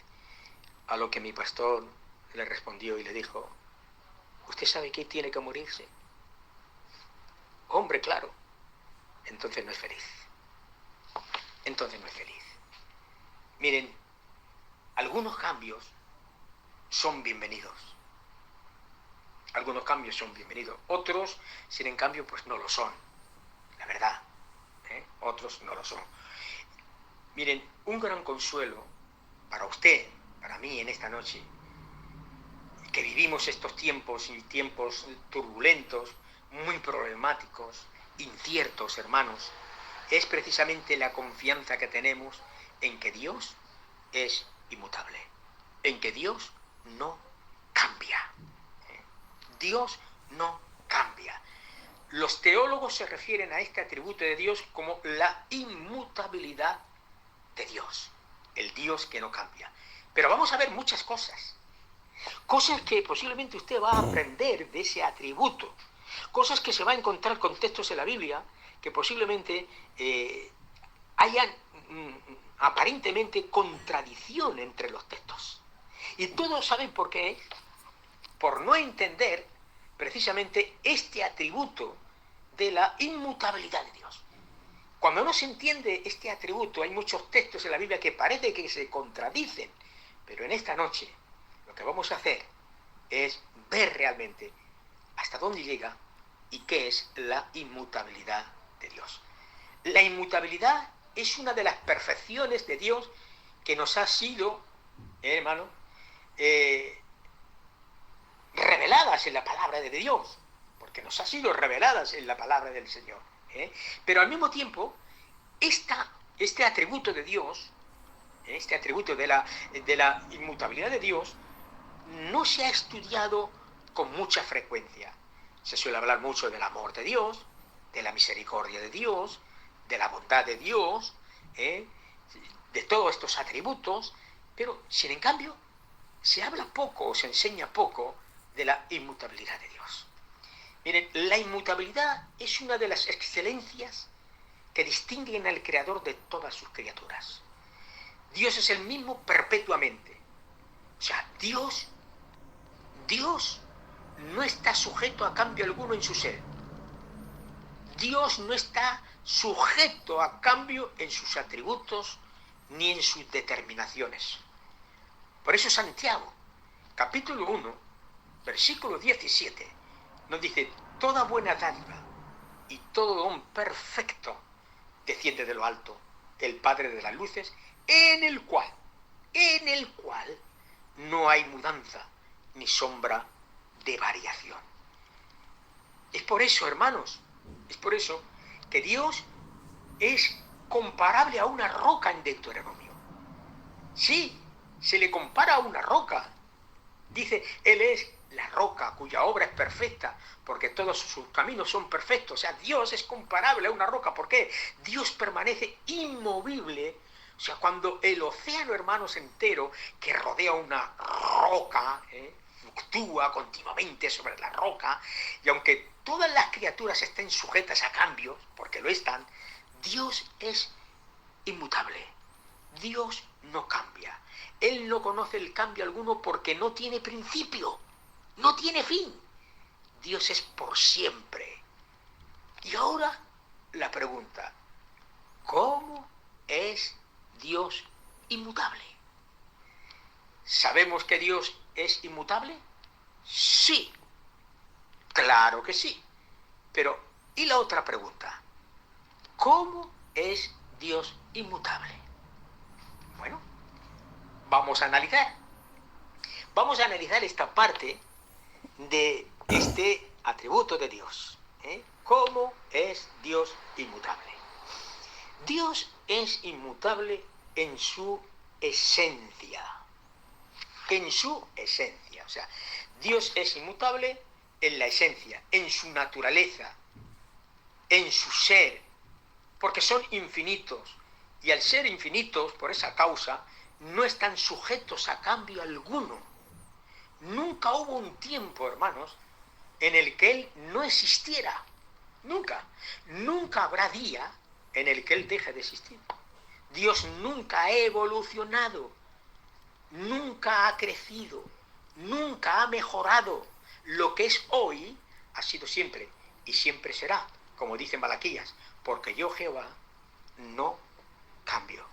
A lo que mi pastor le respondió y le dijo: ¿usted sabe que tiene que morirse? Hombre, claro. Entonces no es feliz. Entonces no es feliz. Miren, algunos cambios son bienvenidos. Algunos cambios son bienvenidos. Otros, sin en cambio, pues no lo son. La verdad. Otros no lo son. Miren, un gran consuelo para usted, para mí en esta noche, que vivimos estos tiempos y tiempos turbulentos, muy problemáticos, inciertos, hermanos, es precisamente la confianza que tenemos en que Dios es inmutable, en que Dios no cambia. Dios no cambia. Los teólogos se refieren a este atributo de Dios como la inmutabilidad de Dios, el Dios que no cambia. Pero vamos a ver muchas cosas. Cosas que posiblemente usted va a aprender de ese atributo. Cosas que se va a encontrar con textos en la Biblia que posiblemente hayan aparentemente contradicción entre los textos. Y todos saben por qué. Por no entender precisamente este atributo de la inmutabilidad de Dios. Cuando no se entiende este atributo, hay muchos textos en la Biblia que parece que se contradicen, pero en esta noche lo que vamos a hacer es ver realmente hasta dónde llega y qué es la inmutabilidad de Dios. La inmutabilidad es una de las perfecciones de Dios que nos ha sido, hermano, reveladas en la palabra de Dios, porque nos ha sido reveladas en la palabra del Señor. Pero al mismo tiempo, este atributo de Dios, este atributo de la inmutabilidad de Dios, no se ha estudiado con mucha frecuencia. Se suele hablar mucho del amor de Dios, de la misericordia de Dios, de la bondad de Dios, de todos estos atributos, pero sin en cambio se habla poco o se enseña poco de la inmutabilidad de Dios. Miren, la inmutabilidad es una de las excelencias que distinguen al Creador de todas sus criaturas. Dios es el mismo perpetuamente. O sea, Dios no está sujeto a cambio alguno en su ser. Dios no está sujeto a cambio en sus atributos ni en sus determinaciones. Por eso Santiago, capítulo 1, versículo 17, nos dice: toda buena dádiva y todo don perfecto desciende de lo alto, del Padre de las luces, en el cual no hay mudanza ni sombra de variación. Es por eso, hermanos, es por eso que Dios es comparable a una roca en Deuteronomio. Sí, se le compara a una roca. Dice, Él es la roca cuya obra es perfecta, porque todos sus caminos son perfectos. O sea, Dios es comparable a una roca. ¿Por qué? Dios permanece inmovible. O sea, cuando el océano, hermanos, entero, que rodea una roca, fluctúa continuamente sobre la roca, y aunque todas las criaturas estén sujetas a cambios, porque lo están, Dios es inmutable. Dios no cambia. Él no conoce el cambio alguno porque no tiene principio, no tiene fin. Dios es por siempre. Y ahora la pregunta: ¿cómo es Dios inmutable? ¿Sabemos que Dios es inmutable? Sí, claro que sí. Pero, ¿y la otra pregunta? ¿Cómo es Dios inmutable? Bueno, vamos a analizar esta parte de este atributo de Dios. ¿Cómo es Dios inmutable? Dios es inmutable en su esencia. En su esencia. O sea, Dios es inmutable en la esencia, en su naturaleza, en su ser, porque son infinitos. Y al ser infinitos, por esa causa, no están sujetos a cambio alguno. Nunca hubo un tiempo, hermanos, en el que Él no existiera. Nunca. Nunca habrá día en el que Él deje de existir. Dios nunca ha evolucionado, nunca ha crecido, nunca ha mejorado. Lo que es hoy ha sido siempre y siempre será, como dice Malaquías, porque yo, Jehová, no cambio.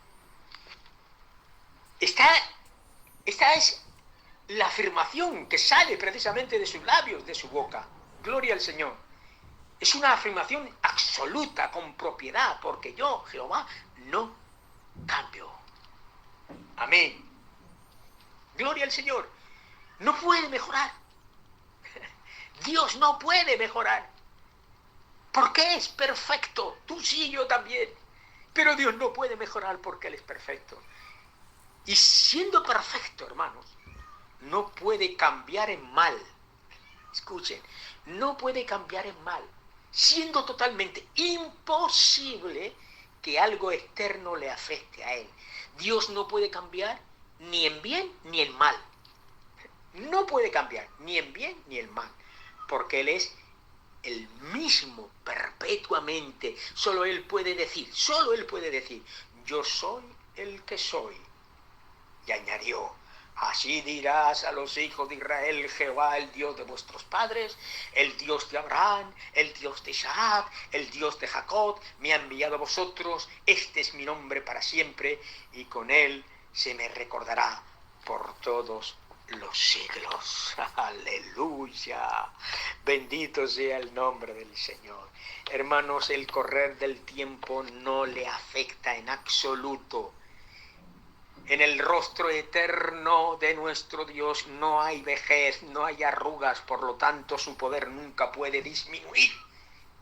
Esta es la afirmación que sale precisamente de sus labios, de su boca. Gloria al Señor. Es una afirmación absoluta, con propiedad, porque yo, Jehová, no cambio. Amén. Gloria al Señor. No puede mejorar. Dios no puede mejorar. Porque es perfecto. Tú sí, yo también. Pero Dios no puede mejorar porque Él es perfecto. Y siendo perfecto, hermanos, no puede cambiar en mal. Escuchen, no puede cambiar en mal. Siendo totalmente imposible que algo externo le afecte a Él. Dios no puede cambiar ni en bien ni en mal. No puede cambiar ni en bien ni en mal. Porque Él es el mismo perpetuamente. Solo Él puede decir, yo soy el que soy. Y añadió: así dirás a los hijos de Israel: Jehová, el Dios de vuestros padres, el Dios de Abraham, el Dios de Isaac, el Dios de Jacob, me ha enviado a vosotros. Este es mi nombre para siempre, y con él se me recordará por todos los siglos. Aleluya. Bendito sea el nombre del Señor. Hermanos, el correr del tiempo no le afecta en absoluto. En el rostro eterno de nuestro Dios no hay vejez, no hay arrugas, por lo tanto su poder nunca puede disminuir,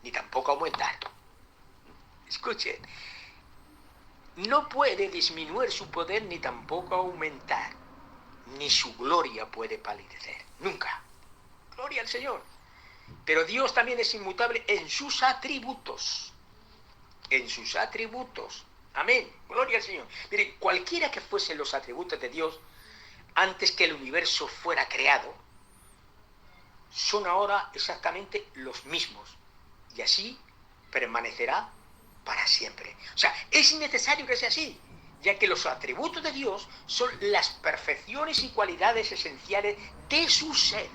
ni tampoco aumentar. Escuchen, no puede disminuir su poder ni tampoco aumentar, ni su gloria puede palidecer, nunca. Gloria al Señor. Pero Dios también es inmutable en sus atributos. En sus atributos. Amén. Gloria al Señor. Miren, cualquiera que fuesen los atributos de Dios antes que el universo fuera creado, son ahora exactamente los mismos. Y así permanecerá para siempre. O sea, es necesario que sea así, ya que los atributos de Dios son las perfecciones y cualidades esenciales de su ser.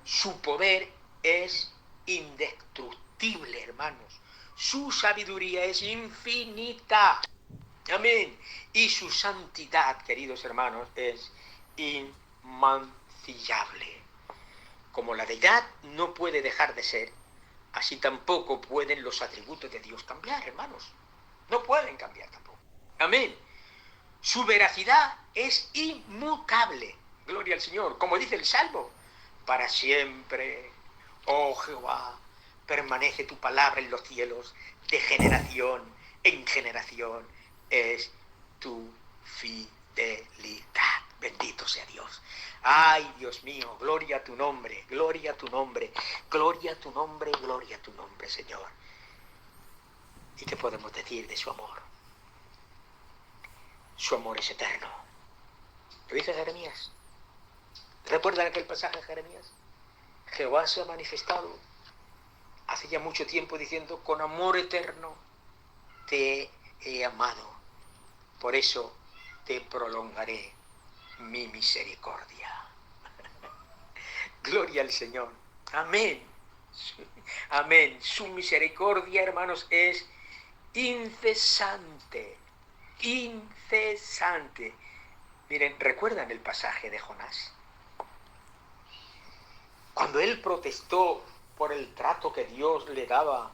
Su poder es indestructible, hermanos. Su sabiduría es infinita. Amén. Y su santidad, queridos hermanos, es inmancillable. Como la deidad no puede dejar de ser, así tampoco pueden los atributos de Dios cambiar, hermanos. No pueden cambiar tampoco. Amén. Su veracidad es inmutable. Gloria al Señor. Como dice el Salmo, para siempre, oh Jehová, permanece tu palabra en los cielos, de generación en generación es tu fidelidad. Bendito sea Dios. Ay, Dios mío, gloria a tu nombre, gloria a tu nombre, gloria a tu nombre, gloria a tu nombre, Señor. ¿Y qué podemos decir de su amor? Su amor es eterno. ¿Lo dice Jeremías? ¿Recuerdan aquel pasaje de Jeremías? Jehová se ha manifestado hace ya mucho tiempo diciendo, con amor eterno te he amado, por eso te prolongaré mi misericordia. Gloria al Señor. Amén. Amén. Su misericordia, hermanos, es incesante. Incesante. Miren, ¿recuerdan el pasaje de Jonás? Cuando él protestó por el trato que Dios le daba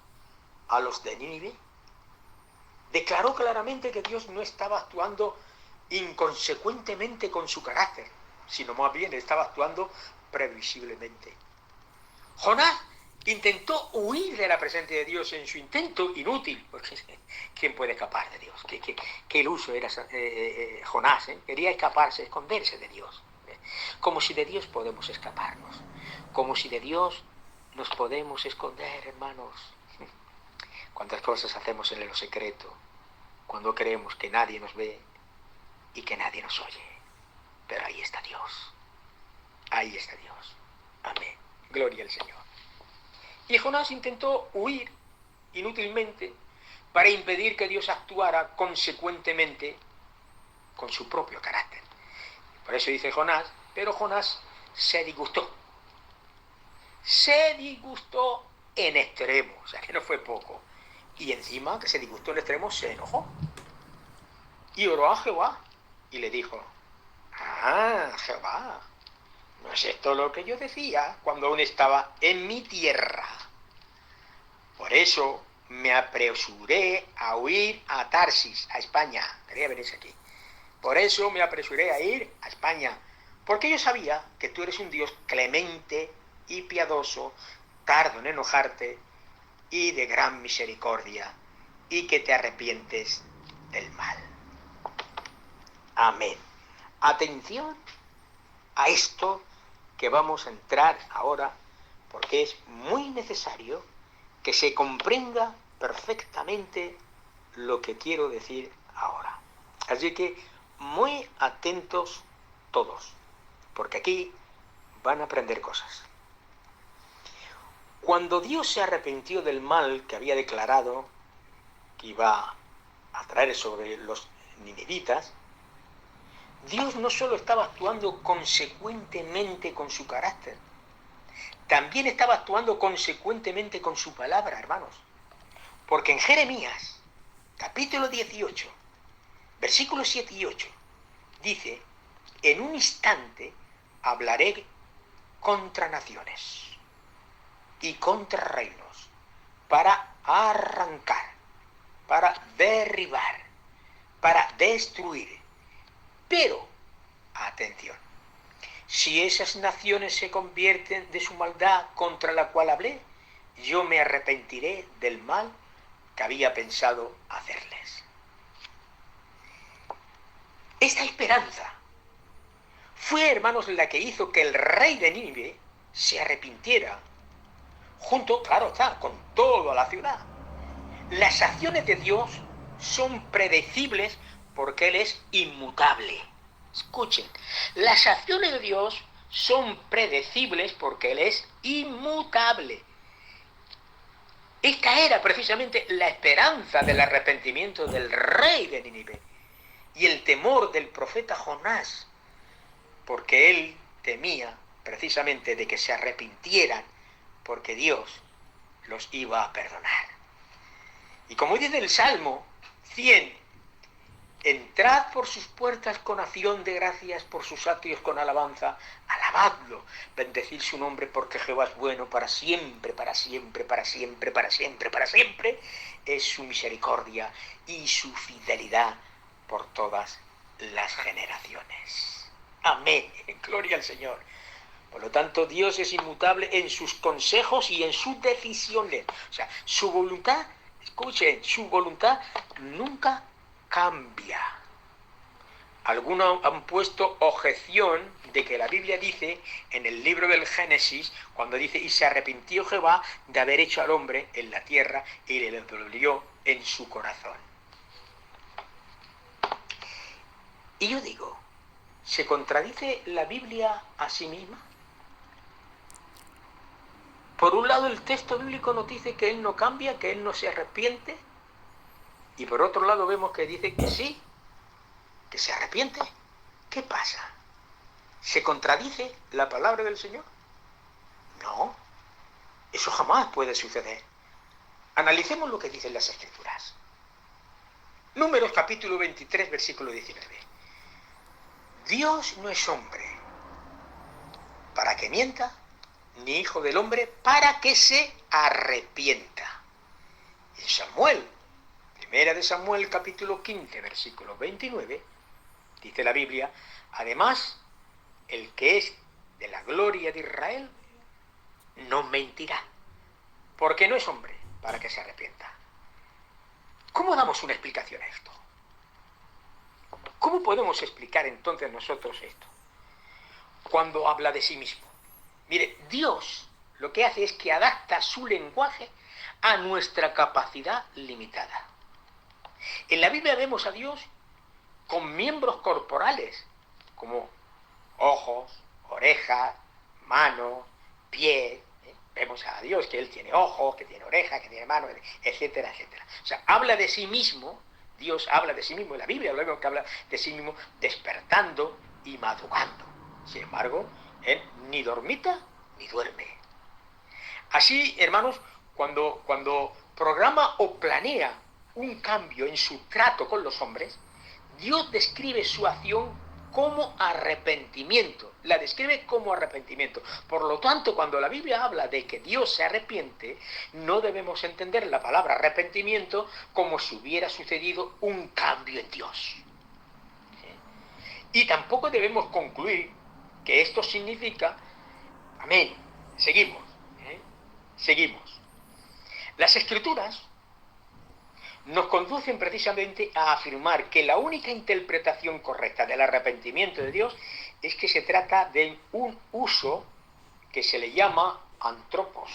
a los de Nínive, declaró claramente que Dios no estaba actuando inconsecuentemente con su carácter, sino más bien estaba actuando previsiblemente. Jonás intentó huir de la presencia de Dios en su intento inútil, porque ¿quién puede escapar de Dios? ¿Qué iluso era Jonás? Quería escaparse, esconderse de Dios. Como si de Dios podemos escaparnos, como si de Dios nos podemos esconder, hermanos. ¿Cuántas cosas hacemos en lo secreto cuando creemos que nadie nos ve y que nadie nos oye? Pero ahí está Dios. Ahí está Dios. Amén. Gloria al Señor. Y Jonás intentó huir inútilmente para impedir que Dios actuara consecuentemente con su propio carácter. Por eso dice Jonás, pero Jonás se disgustó. Se disgustó en extremo, o sea que no fue poco. Y encima que se disgustó en extremo, se enojó. Y oró a Jehová y le dijo, Jehová, ¿no es esto lo que yo decía cuando aún estaba en mi tierra? Por eso me apresuré a huir a Tarsis, a España. Quería venirse aquí. Por eso me apresuré a ir a España, porque yo sabía que tú eres un Dios clemente y piadoso, tardo en enojarte y de gran misericordia, y que te arrepientes del mal. Amén. Atención a esto que vamos a entrar ahora, porque es muy necesario que se comprenda perfectamente lo que quiero decir ahora. Así que muy atentos todos, porque aquí van a aprender cosas. Cuando Dios se arrepintió del mal que había declarado que iba a traer sobre los ninivitas, Dios no solo estaba actuando consecuentemente con su carácter, también estaba actuando consecuentemente con su palabra, hermanos. Porque en Jeremías, capítulo 18, versículos 7 y 8, dice en un instante hablaré contra naciones y contra reinos, para arrancar, para derribar, para destruir. Pero, atención, si esas naciones se convierten de su maldad contra la cual hablé, yo me arrepentiré del mal que había pensado hacerles. Esta esperanza fue, hermanos, la que hizo que el rey de Nínive se arrepintiera, junto, claro está, con toda la ciudad. Las acciones de Dios son predecibles porque Él es inmutable. Escuchen, las acciones de Dios son predecibles porque Él es inmutable. Esta era precisamente la esperanza del arrepentimiento del rey de Nínive y el temor del profeta Jonás, porque él temía precisamente de que se arrepintieran, porque Dios los iba a perdonar. Y como dice el Salmo 100, entrad por sus puertas con acción de gracias, por sus atrios con alabanza, alabadlo, bendecid su nombre, porque Jehová es bueno para siempre, para siempre, para siempre, para siempre, para siempre, es su misericordia y su fidelidad por todas las generaciones. Amén, gloria al Señor. Por lo tanto, Dios es inmutable en sus consejos y en sus decisiones. O sea, su voluntad, escuchen, su voluntad nunca cambia. Algunos han puesto objeción de que la Biblia dice en el libro del Génesis, cuando dice, y se arrepintió Jehová de haber hecho al hombre en la tierra y le dolió en su corazón. Y yo digo, ¿se contradice la Biblia a sí misma? Por un lado, el texto bíblico nos dice que Él no cambia, que Él no se arrepiente, y por otro lado vemos que dice que sí, que se arrepiente. ¿Qué pasa? ¿Se contradice la palabra del Señor? No, eso jamás puede suceder. Analicemos lo que dicen las Escrituras. Números capítulo 23, versículo 19. Dios no es hombre para que mienta, ni hijo del hombre para que se arrepienta. En Samuel, primera de Samuel capítulo 15, versículo 29, dice la Biblia, además, el que es de la gloria de Israel no mentirá, porque no es hombre para que se arrepienta. ¿Cómo damos una explicación a esto? ¿Cómo podemos explicar entonces nosotros esto? Cuando habla de sí mismo. Mire, Dios lo que hace es que adapta su lenguaje a nuestra capacidad limitada. En la Biblia vemos a Dios con miembros corporales, como ojos, orejas, manos, pies. Vemos a Dios que Él tiene ojos, que tiene orejas, que tiene manos, etcétera, etcétera. O sea, habla de sí mismo, Dios habla de sí mismo, en la Biblia vemos que habla de sí mismo despertando y madrugando. Sin embargo, Él ni dormita ni duerme. Así, hermanos, cuando programa o planea un cambio en su trato con los hombres, Dios describe su acción como arrepentimiento, la describe como arrepentimiento. Por lo tanto, cuando la Biblia habla de que Dios se arrepiente, no debemos entender la palabra arrepentimiento como si hubiera sucedido un cambio en Dios. Y tampoco debemos concluir que esto significa, amén, seguimos. Las Escrituras nos conducen precisamente a afirmar que la única interpretación correcta del arrepentimiento de Dios es que se trata de un uso que se le llama antropos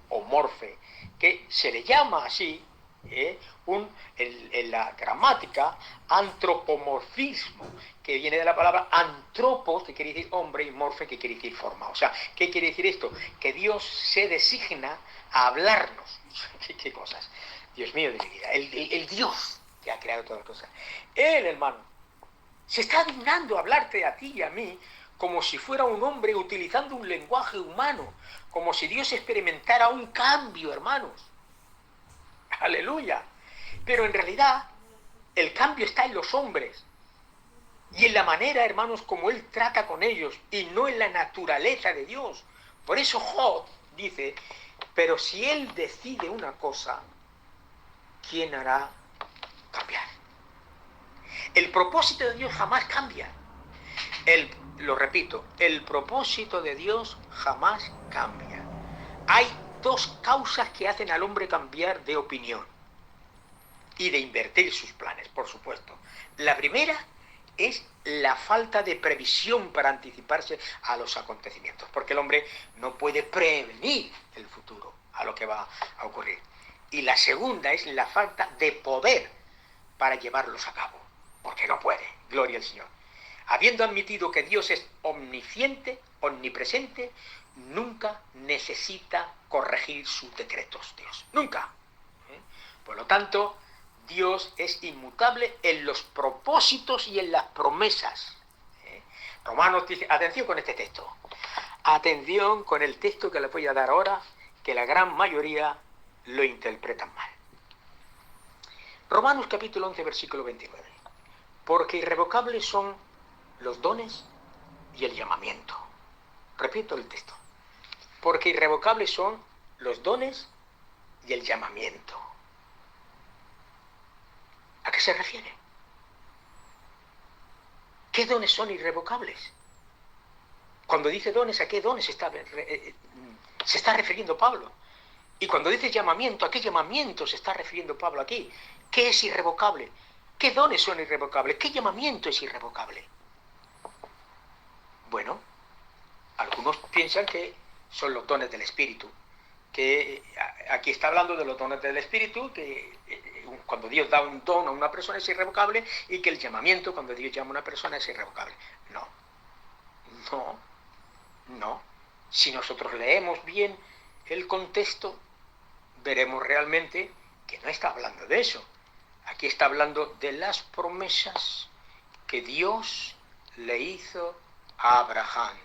o morfe, que se le llama así en la gramática antropomorfismo, que viene de la palabra antropos, que quiere decir hombre, y morfe, que quiere decir forma. O sea, ¿qué quiere decir esto? Que Dios se designa a hablarnos. ¿Qué cosas? Dios mío de mi vida, el Dios que ha creado todas las cosas. Él, hermano, se está dignando a hablarte a ti y a mí como si fuera un hombre utilizando un lenguaje humano, como si Dios experimentara un cambio, hermanos. Aleluya. Pero en realidad, el cambio está en los hombres. y en la manera, hermanos, como Él trata con ellos, y no en la naturaleza de Dios. Por eso Job dice, pero si Él decide una cosa, ¿quién hará cambiar? El propósito de Dios jamás cambia. Lo repito, el propósito de Dios jamás cambia. Hay dos causas que hacen al hombre cambiar de opinión y de invertir sus planes, por supuesto. La primera es la falta de previsión para anticiparse a los acontecimientos, porque el hombre no puede prevenir el futuro, a lo que va a ocurrir. Y la segunda es la falta de poder para llevarlos a cabo, porque no puede, gloria al Señor. Habiendo admitido que Dios es omnisciente, omnipresente, nunca necesita corregir sus decretos, Dios, nunca. Por lo tanto, Dios es inmutable en los propósitos y en las promesas. Romanos dice, atención con este texto, atención con el texto que les voy a dar ahora, que la gran mayoría lo interpretan mal. Romanos capítulo 11, versículo 29. Porque irrevocables son los dones y el llamamiento. Repito el texto. Porque irrevocables son los dones y el llamamiento. ¿A qué se refiere? ¿Qué dones son irrevocables? Cuando dice dones, ¿a qué dones se está refiriendo Pablo? Y cuando dice llamamiento, ¿a qué llamamiento se está refiriendo Pablo aquí? ¿Qué es irrevocable? ¿Qué dones son irrevocables? ¿Qué llamamiento es irrevocable? Bueno, algunos piensan que son los dones del Espíritu, que aquí está hablando de los dones del Espíritu, que cuando Dios da un don a una persona es irrevocable, y que el llamamiento, cuando Dios llama a una persona, es irrevocable. No. Si nosotros leemos bien el contexto, veremos realmente que no está hablando de eso. Aquí está hablando de las promesas que Dios le hizo a Abraham.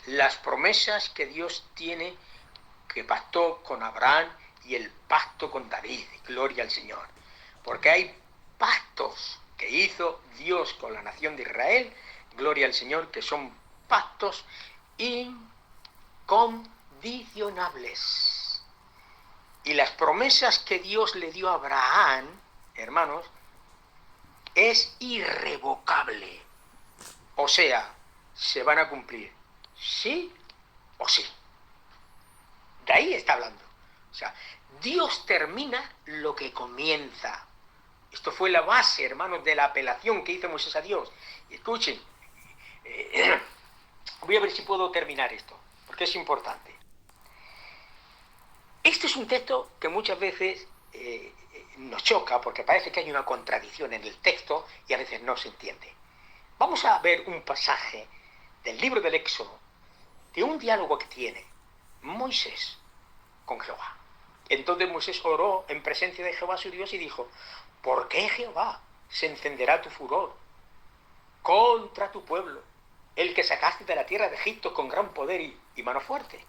Las promesas que Dios tiene, que pactó con Abraham, y el pacto con David, gloria al Señor. Porque hay pactos que hizo Dios con la nación de Israel, gloria al Señor, que son pactos incondicionables. Y las promesas que Dios le dio a Abraham, hermanos, es irrevocable. O sea, se van a cumplir, sí o sí. De ahí está hablando. O sea, Dios termina lo que comienza. Esto fue la base, hermanos, de la apelación que hizo Moisés a Dios. Y escuchen, voy a ver si puedo terminar esto, porque es importante. Este es un texto que muchas veces nos choca, porque parece que hay una contradicción en el texto y a veces no se entiende. Vamos a ver un pasaje del libro del Éxodo, de un diálogo que tiene Moisés con Jehová. Entonces Moisés oró en presencia de Jehová su Dios y dijo: ¿por qué, Jehová, se encenderá tu furor contra tu pueblo, el que sacaste de la tierra de Egipto con gran poder y mano fuerte?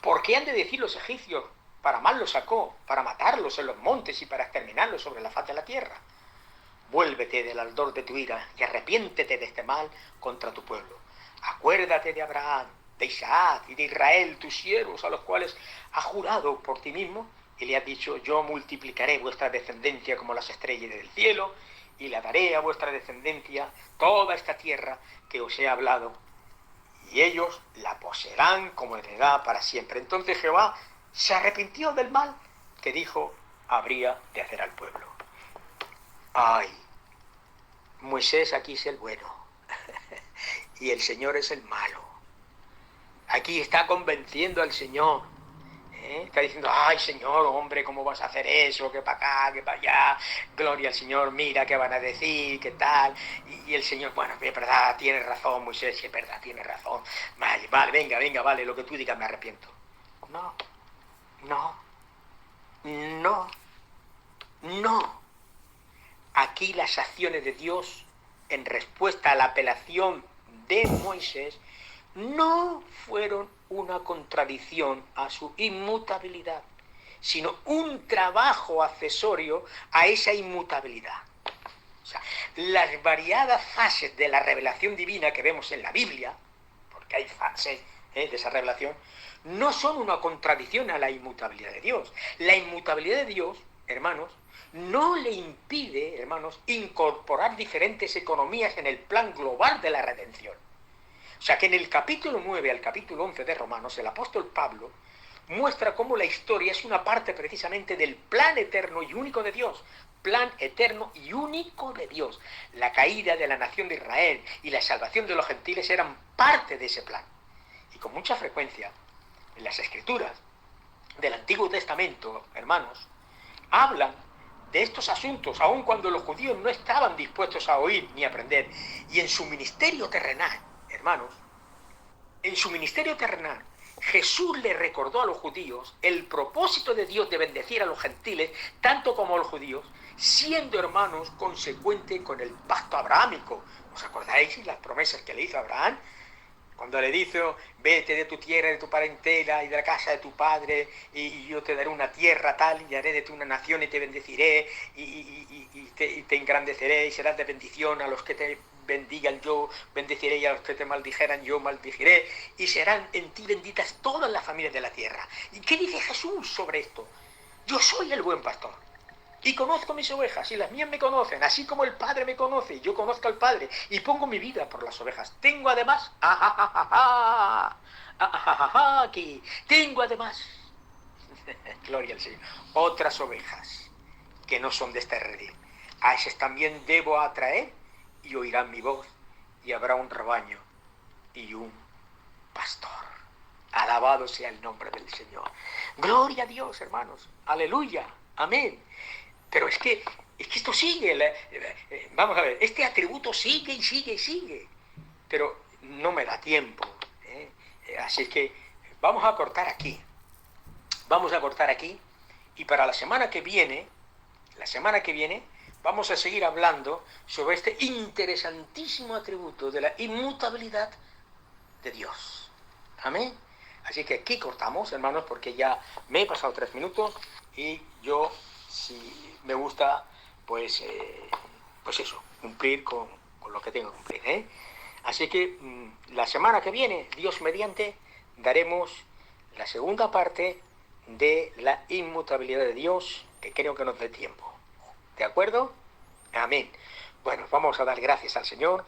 ¿Por qué han de decir los egipcios: para mal los sacó, para matarlos en los montes y para exterminarlos sobre la faz de la tierra? Vuélvete del ardor de tu ira y arrepiéntete de este mal contra tu pueblo. Acuérdate de Abraham, de Isaac y de Israel, tus siervos, a los cuales has jurado por ti mismo, y le has dicho: yo multiplicaré vuestra descendencia como las estrellas del cielo, y le daré a vuestra descendencia toda esta tierra que os he hablado, y ellos la poseerán como heredad para siempre. Entonces Jehová se arrepintió del mal que dijo habría de hacer al pueblo. Ay, Moisés aquí es el bueno y el Señor es el malo. Aquí está convenciendo al Señor. Está diciendo: ay, Señor, hombre, ¿cómo vas a hacer eso? Que para acá, que para allá. Gloria al Señor, mira qué van a decir, qué tal. Y el Señor: bueno, es verdad, tienes razón, Moisés, es verdad, tienes razón. Vale, venga, vale, lo que tú digas, me arrepiento. No. Aquí las acciones de Dios en respuesta a la apelación de Moisés no fueron una contradicción a su inmutabilidad, sino un trabajo accesorio a esa inmutabilidad. O sea, las variadas fases de la revelación divina que vemos en la Biblia, porque hay fases de esa revelación, no son una contradicción a la inmutabilidad de Dios. La inmutabilidad de Dios, hermanos, no le impide, hermanos, incorporar diferentes economías en el plan global de la redención. O sea que en el capítulo 9 al capítulo 11 de Romanos, el apóstol Pablo muestra cómo la historia es una parte precisamente del plan eterno y único de Dios. Plan eterno y único de Dios. La caída de la nación de Israel y la salvación de los gentiles eran parte de ese plan. Y con mucha frecuencia, en las escrituras del Antiguo Testamento, hermanos, hablan de estos asuntos, aun cuando los judíos no estaban dispuestos a oír ni aprender. Y en su ministerio terrenal, hermanos, en su ministerio terrenal, Jesús le recordó a los judíos el propósito de Dios de bendecir a los gentiles, tanto como a los judíos, siendo, hermanos, consecuente con el pacto abrahámico. ¿Os acordáis las promesas que le hizo a Abraham? Cuando le dijo, vete de tu tierra, de tu parentela y de la casa de tu padre, y yo te daré una tierra tal, y haré de ti una nación y te bendeciré, y te engrandeceré, y serás de bendición a los que te bendigan, yo bendeciré, y a los que te maldijeran, yo maldiciré, y serán en ti benditas todas las familias de la tierra. ¿Y qué dice Jesús sobre esto? Yo soy el buen pastor. Y conozco mis ovejas, y las mías me conocen, así como el Padre me conoce, y yo conozco al Padre, y pongo mi vida por las ovejas. Tengo además, aquí, tengo además, gloria al Señor, otras ovejas que no son de este redil. A esas también debo atraer, y oirán mi voz, y habrá un rebaño y un pastor. Alabado sea el nombre del Señor. Gloria a Dios, hermanos. Aleluya. Amén. Pero es que esto sigue, vamos a ver, este atributo sigue y sigue y sigue, pero no me da tiempo, así es que vamos a cortar aquí, y para la semana que viene, vamos a seguir hablando sobre este interesantísimo atributo de la inmutabilidad de Dios. Amén. Así que aquí cortamos, hermanos, porque ya me he pasado 3 minutos y yo, si me gusta, pues eso, cumplir con lo que tengo que cumplir. Así que la semana que viene, Dios mediante, daremos la segunda parte de la inmutabilidad de Dios, que creo que nos dé tiempo. ¿De acuerdo? Amén. Bueno, vamos a dar gracias al Señor.